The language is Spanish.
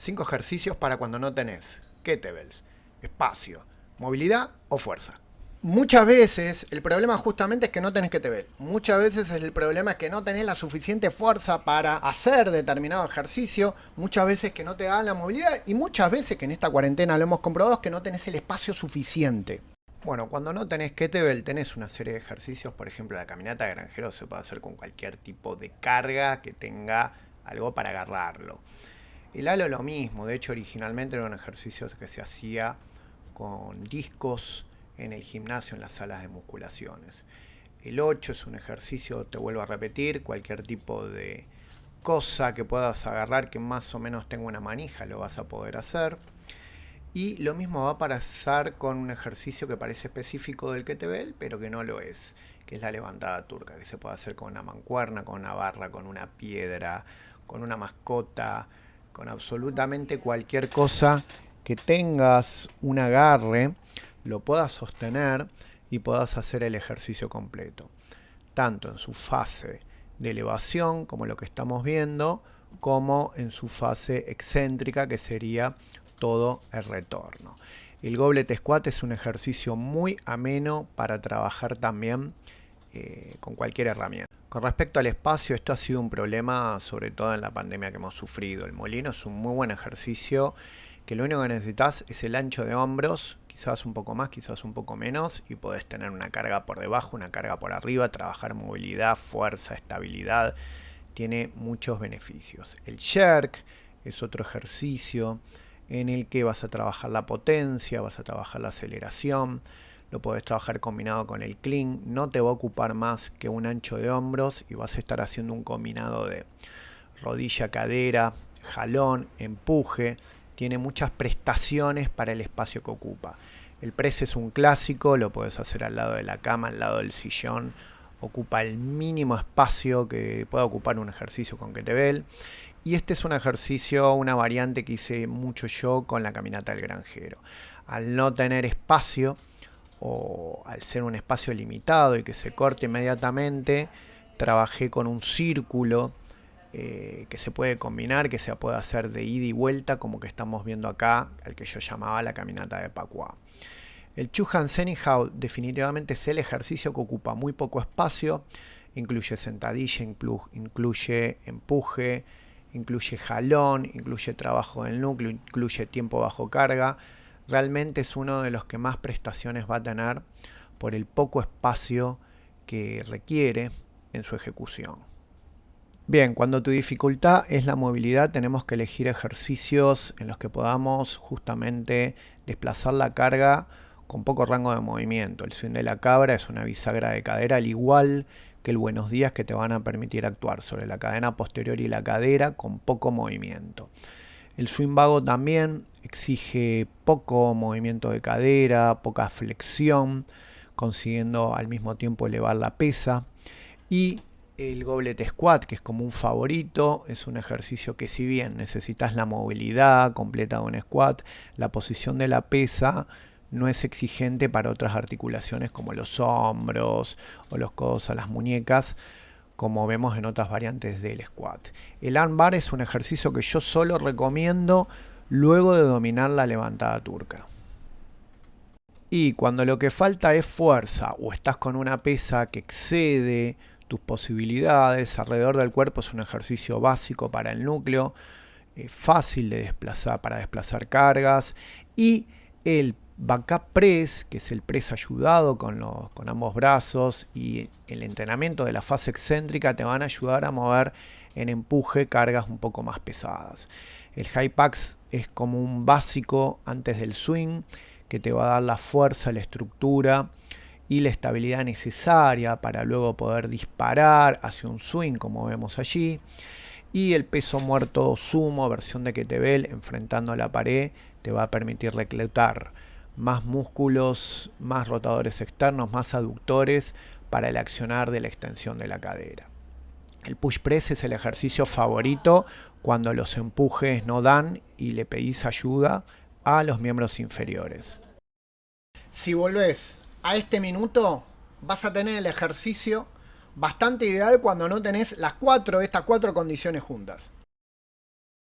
5 ejercicios para cuando no tenés kettlebells, espacio, movilidad o fuerza. Muchas veces el problema justamente es que no tenés kettlebell. Muchas veces el problema es que no tenés la suficiente fuerza para hacer determinado ejercicio. Muchas veces que no te da la movilidad. Y muchas veces, que en esta cuarentena lo hemos comprobado, es que no tenés el espacio suficiente. Bueno, cuando no tenés kettlebell tenés una serie de ejercicios. Por ejemplo, la caminata de granjero se puede hacer con cualquier tipo de carga que tenga algo para agarrarlo. El halo lo mismo. De hecho, originalmente era un ejercicio que se hacía con discos en el gimnasio, en las salas de musculaciones. El 8 es un ejercicio, te vuelvo a repetir, cualquier tipo de cosa que puedas agarrar que más o menos tenga una manija lo vas a poder hacer. Y lo mismo va a pasar con un ejercicio que parece específico del kettlebell, pero que no lo es, que es la levantada turca, que se puede hacer con una mancuerna, con una barra, con una piedra, con una mascota, con absolutamente cualquier cosa que tengas un agarre, lo puedas sostener y puedas hacer el ejercicio completo, tanto en su fase de elevación, como lo que estamos viendo, como en su fase excéntrica, que sería todo el retorno. El goblet squat es un ejercicio muy ameno para trabajar también con cualquier herramienta. Con respecto al espacio, esto ha sido un problema sobre todo en la pandemia que hemos sufrido. El molino es un muy buen ejercicio que lo único que necesitas es el ancho de hombros, quizás un poco más, quizás un poco menos, y podés tener una carga por debajo, una carga por arriba, trabajar movilidad, fuerza, estabilidad. Tiene muchos beneficios. El jerk es otro ejercicio en el que vas a trabajar la potencia, vas a trabajar la aceleración. Lo podés trabajar combinado con el clean. No te va a ocupar más que un ancho de hombros y vas a estar haciendo un combinado de rodilla, cadera, jalón, empuje. Tiene muchas prestaciones para el espacio que ocupa. El press es un clásico, lo podés hacer al lado de la cama, al lado del sillón. Ocupa el mínimo espacio que pueda ocupar un ejercicio con kettlebell. Y este es un ejercicio, una variante que hice mucho yo con la caminata del granjero. Al no tener espacio, o al ser un espacio limitado y que se corte inmediatamente, trabajé con un círculo que se puede combinar, que se puede hacer de ida y vuelta, como que estamos viendo acá, al que yo llamaba la caminata de Pakua. El Two Hands Anyhow definitivamente es el ejercicio que ocupa muy poco espacio, incluye sentadilla, incluye empuje, incluye jalón, incluye trabajo del núcleo, incluye tiempo bajo carga. Realmente es uno de los que más prestaciones va a tener por el poco espacio que requiere en su ejecución. Bien, cuando tu dificultad es la movilidad, tenemos que elegir ejercicios en los que podamos justamente desplazar la carga con poco rango de movimiento. El swing de la cabra es una bisagra de cadera, al igual que el buenos días, que te van a permitir actuar sobre la cadena posterior y la cadera con poco movimiento. El swing vago también exige poco movimiento de cadera, poca flexión, consiguiendo al mismo tiempo elevar la pesa. Y el goblet squat, que es como un favorito, es un ejercicio que, si bien necesitas la movilidad completa de un squat, la posición de la pesa no es exigente para otras articulaciones como los hombros o los codos a las muñecas, como vemos en otras variantes del squat. El arm bar es un ejercicio que yo solo recomiendo luego de dominar la levantada turca. Y cuando lo que falta es fuerza o estás con una pesa que excede tus posibilidades alrededor del cuerpo, es un ejercicio básico para el núcleo, fácil de desplazar, para desplazar cargas. Y el backup press, que es el press ayudado con ambos brazos, y el entrenamiento de la fase excéntrica te van a ayudar a mover en empuje cargas un poco más pesadas. El high packs es como un básico antes del swing, que te va a dar la fuerza, la estructura y la estabilidad necesaria para luego poder disparar hacia un swing, como vemos allí. Y el peso muerto sumo, versión de kettlebell, enfrentando la pared, te va a permitir reclutar más músculos, más rotadores externos, más aductores para el accionar de la extensión de la cadera. El push press es el ejercicio favorito cuando los empujes no dan y le pedís ayuda a los miembros inferiores. Si volvés a este minuto, vas a tener el ejercicio bastante ideal cuando no tenés estas cuatro condiciones juntas.